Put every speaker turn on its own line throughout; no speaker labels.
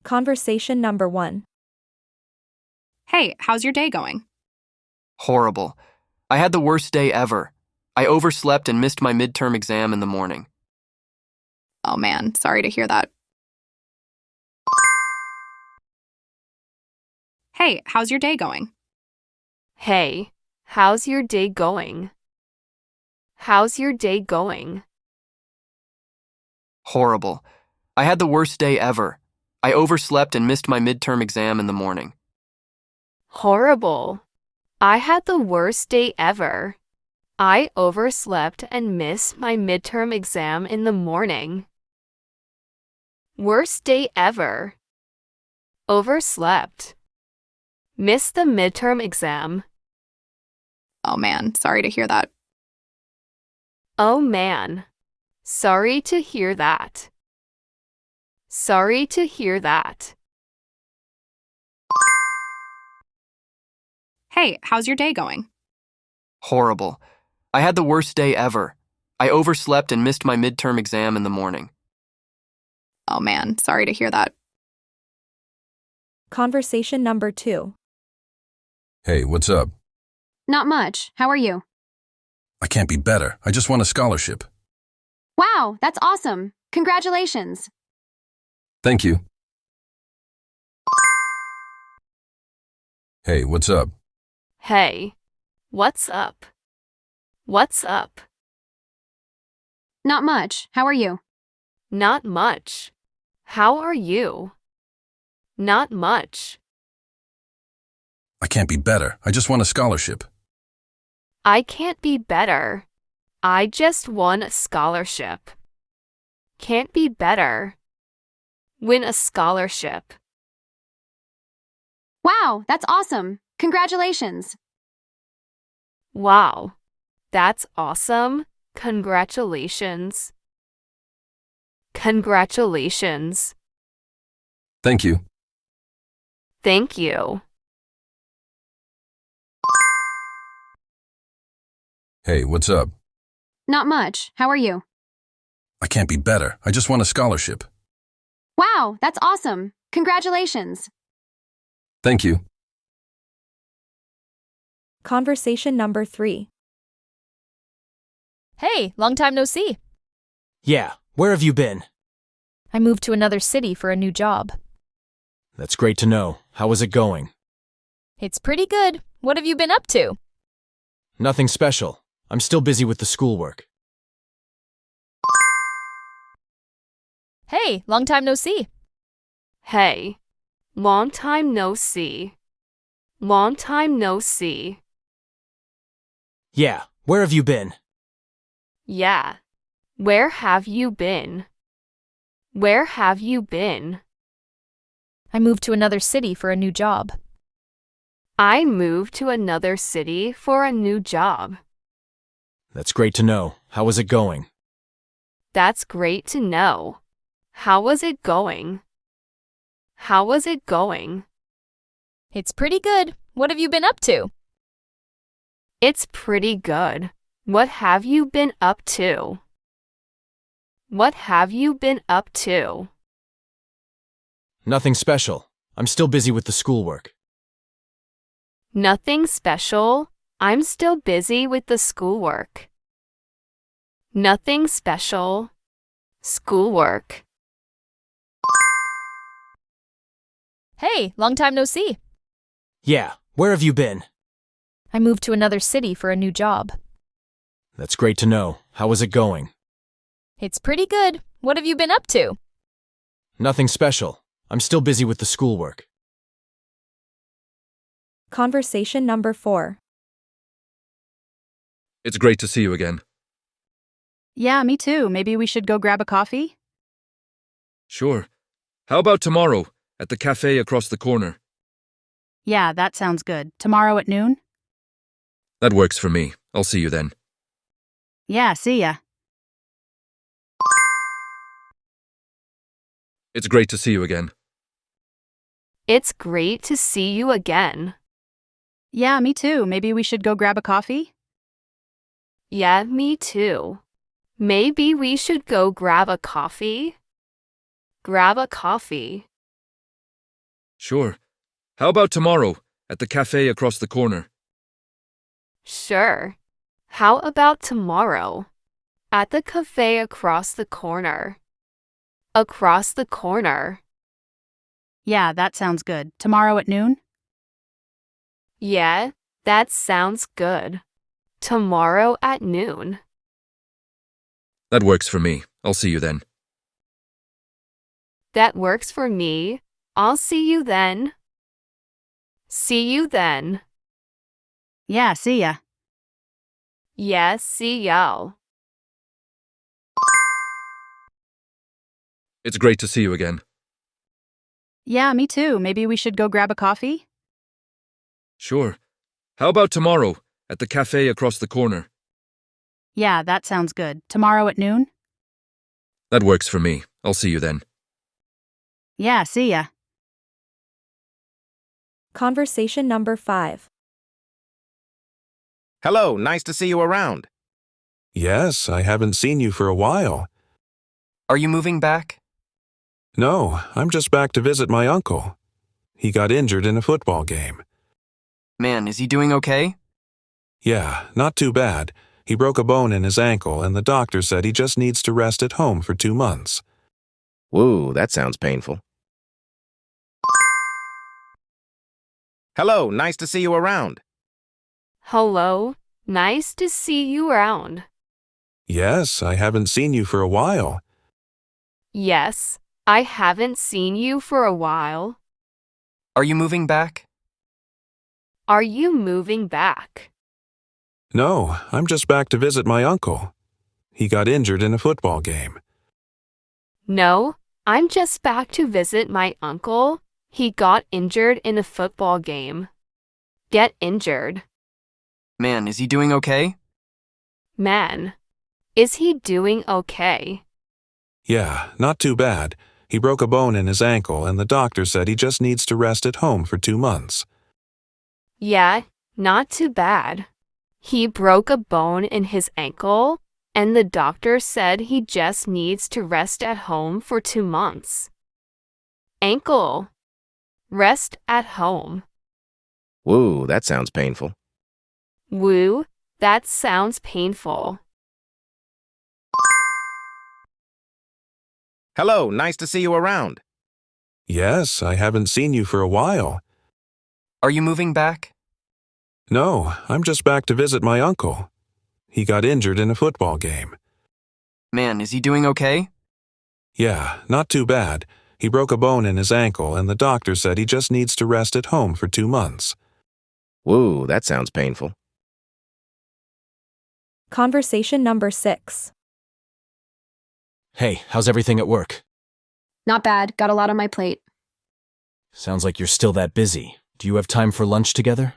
Conversation number 1.
Hey, how's your day going?
Horrible. I had the worst day ever. I overslept and missed my midterm exam in the morning.
Oh man, sorry to hear that. Hey, how's your day going?
Hey, how's your day going? How's your day going?
Horrible. I had the worst day ever. I overslept and missed my midterm exam in the morning.
Horrible. I had the worst day ever. I overslept and missed my midterm exam in the morning. Worst day ever. Overslept. Missed the midterm exam.
Oh man, sorry to hear that.
Oh man. Sorry to hear that. Sorry to hear that.
Hey, how's your day going?
Horrible. I had the worst day ever. I overslept and missed my midterm exam in the morning.
Oh man, sorry to hear that.
Conversation number 2.
Hey, what's up?
Not much. How are you?
I can't be better. I just won a scholarship.
Wow, that's awesome. Congratulations.
Thank you. Hey, what's up?
Hey, what's up? What's up?
Not much. How are you?
Not much. How are you? Not much.
I can't be better. I just won a scholarship.
I can't be better. I just won a scholarship. Can't be better. Win a scholarship.
Wow, that's awesome. Congratulations.
Wow, that's awesome. Congratulations. Congratulations.
Thank you.
Thank you.
Hey, what's up?
Not much. How are you?
I can't be better. I just won a scholarship.
Wow, that's awesome. Congratulations.
Thank you.
Conversation number 3.
Hey, long time no see.
Yeah, where have you been?
I moved to another city for a new job.
That's great to know. How is it going?
It's pretty good. What have you been up to?
Nothing special. I'm still busy with the schoolwork.
Hey, long time no see.
Hey, long time no see. Long time no see.
Yeah, where have you been?
Yeah. Where have you been? Where have you been?
I moved to another city for a new job.
I moved to another city for a new job.
That's great to know. How is it going?
That's great to know. How was it going? How was it going?
It's pretty good. What have you been up to?
It's pretty good. What have you been up to? What have you been up to?
Nothing special. I'm still busy with the schoolwork.
Nothing special. I'm still busy with the schoolwork. Nothing special. Schoolwork.
Hey, long time no see.
Yeah, where have you been?
I moved to another city for a new job.
That's great to know. How is it going?
It's pretty good. What have you been up to?
Nothing special. I'm still busy with the schoolwork.
Conversation number 4.
It's great to see you again.
Yeah, me too. Maybe we should go grab a coffee?
Sure. How about tomorrow, at the cafe across the corner?
Yeah, that sounds good. Tomorrow at noon?
That works for me. I'll see you then.
Yeah, see ya.
It's great to see you again.
It's great to see you again.
Yeah, me too. Maybe we should go grab a coffee?
Yeah, me too. Maybe we should go grab a coffee? Grab a coffee.
Sure. How about tomorrow at the cafe across the corner?
Sure. How about tomorrow? At the cafe across the corner. Across the corner.
Yeah, that sounds good. Tomorrow at noon?
Yeah, that sounds good. Tomorrow at noon.
That works for me. I'll see you then.
That works for me. I'll see you then. See you then.
Yeah, see ya.
Yeah, see ya.
It's great to see you again.
Yeah, me too. Maybe we should go grab a coffee?
Sure. How about tomorrow at the cafe across the corner?
Yeah, that sounds good. Tomorrow at noon?
That works for me. I'll see you then.
Yeah, see ya.
Conversation number 5.
Hello, nice to see you around.
Yes, I haven't seen you for a while.
Are you moving back?
No, I'm just back to visit my uncle. He got injured in a football game.
Man, is he doing okay?
Yeah, not too bad. He broke a bone in his ankle and the doctor said he just needs to rest at home for 2 months.
Woo, that sounds painful. Hello, nice to see you around.
Hello. Nice to see you around.
Yes, I haven't seen you for a while.
Yes, I haven't seen you for a while.
Are you moving back?
Are you moving back?
No, I'm just back to visit my uncle. He got injured in a football game.
No, I'm just back to visit my uncle. He got injured in a football game. Get injured.
Man, is he doing okay?
Man. Is he doing okay?
Yeah, not too bad. He broke a bone in his ankle and the doctor said he just needs to rest at home for 2 months.
Yeah, not too bad. He broke a bone in his ankle, and the doctor said he just needs to rest at home for 2 months. Ankle. Rest at home.
Woo, that sounds painful.
Woo, that sounds painful.
Hello, nice to see you around.
Yes, I haven't seen you for a while.
Are you moving back?
No, I'm just back to visit my uncle. He got injured in a football game.
Man, is he doing okay?
Yeah, not too bad. He broke a bone in his ankle and the doctor said he just needs to rest at home for 2 months.
Woo, that sounds painful.
Conversation number 6.
Hey, how's everything at work?
Not bad. Got a lot on my plate.
Sounds like you're still that busy. Do you have time for lunch together?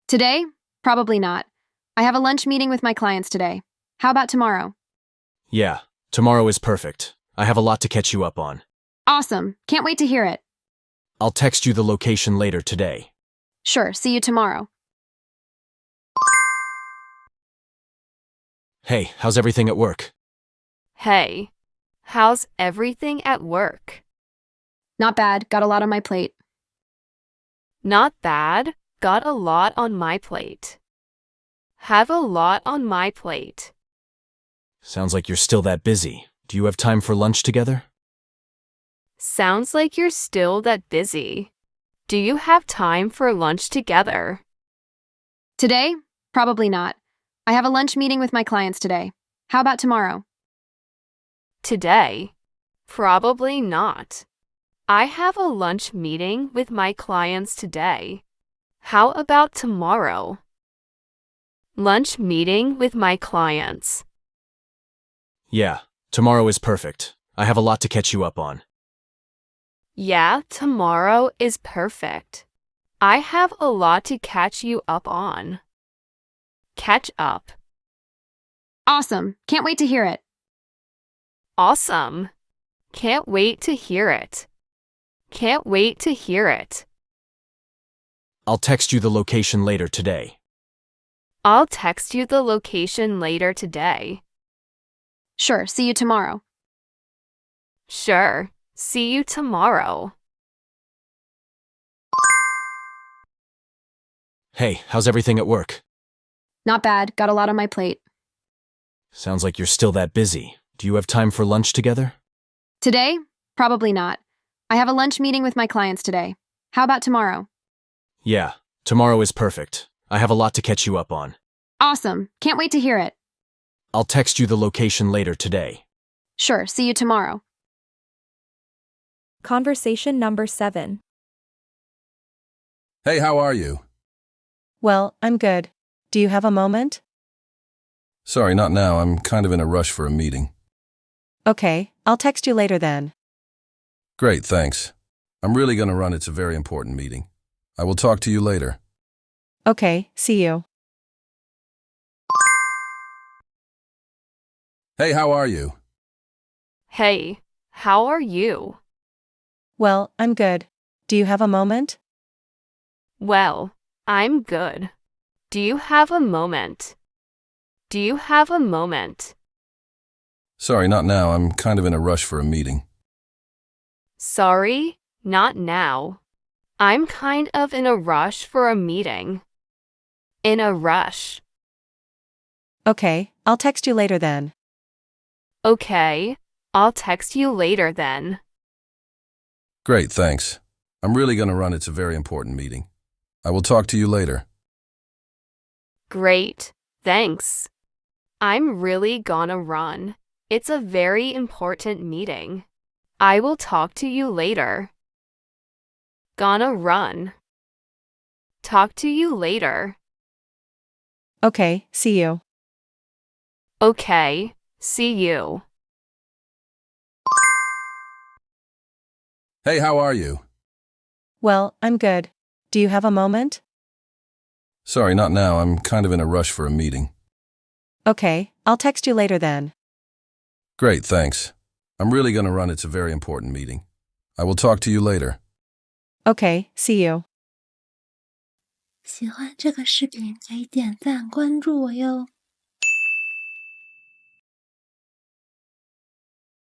Today? Probably not. I have a lunch meeting with my clients today. How about tomorrow?
Yeah, tomorrow is perfect. I have a lot to catch you up on.
Awesome. Can't wait to hear it.
I'll text you the location later today.
Sure. See you tomorrow.
Hey, how's everything at work?
Hey. How's everything at work?
Not bad. Got a lot on my plate.
Not bad. Got a lot on my plate. Have a lot on my plate.
Sounds like you're still that busy. Do you have time for lunch together?
Sounds like you're still that busy. Do you have time for lunch together?
Today? Probably not. I have a lunch meeting with my clients today. How about tomorrow?
Today? Probably not. I have a lunch meeting with my clients today. How about tomorrow? Lunch meeting with my clients.
Yeah, tomorrow is perfect. I have a lot to catch you up on.
Yeah, tomorrow is perfect. I have a lot to catch you up on. Catch up.
Awesome. Can't wait to hear it.
Awesome. Can't wait to hear it. Can't wait to hear it.
I'll text you the location later today.
I'll text you the location later today.
Sure. See you tomorrow.
Sure. See you tomorrow.
Hey, how's everything at work?
Not bad, got a lot on my plate.
Sounds like you're still that busy. Do you have time for lunch together?
Today? Probably not. I have a lunch meeting with my clients today. How about tomorrow?
Yeah, tomorrow is perfect. I have a lot to catch you up on.
Awesome. Can't wait to hear it.
I'll text you the location later today.
Sure, see you tomorrow.
Conversation number 7.
Hey, how are you?
Well, I'm good. Do you have a moment?
Sorry, not now. I'm kind of in a rush for a meeting.
Okay, I'll text you later then.
Great, thanks. I'm really going to run. It's a very important meeting. I will talk to you later.
Okay, see you.
Hey, how are you?
Hey, how are you?
Well, I'm good. Do you have a moment?
Well, I'm good. Do you have a moment? Do you have a moment?
Sorry, not now. I'm kind of in a rush for a meeting.
Sorry, not now. I'm kind of in a rush for a meeting. In a rush.
Okay, I'll text you later then.
Okay, I'll text you later then.
Great, thanks. I'm really going to run. It's a very important meeting. I will talk to you later.
Great, thanks. I'm really gonna run. It's a very important meeting. I will talk to you later. Gonna run. Talk to you later.
Okay, see you.
Okay, see you.
Hey, how are you?
Well, I'm good. Do you have a moment?
Sorry, not now. I'm kind of in a rush for a meeting.
Okay, I'll text you later then.
Great, thanks. I'm really going to run. It's a very important meeting. I will talk to you later.
Okay, see you.
喜欢这个视频可以点赞关注我哟。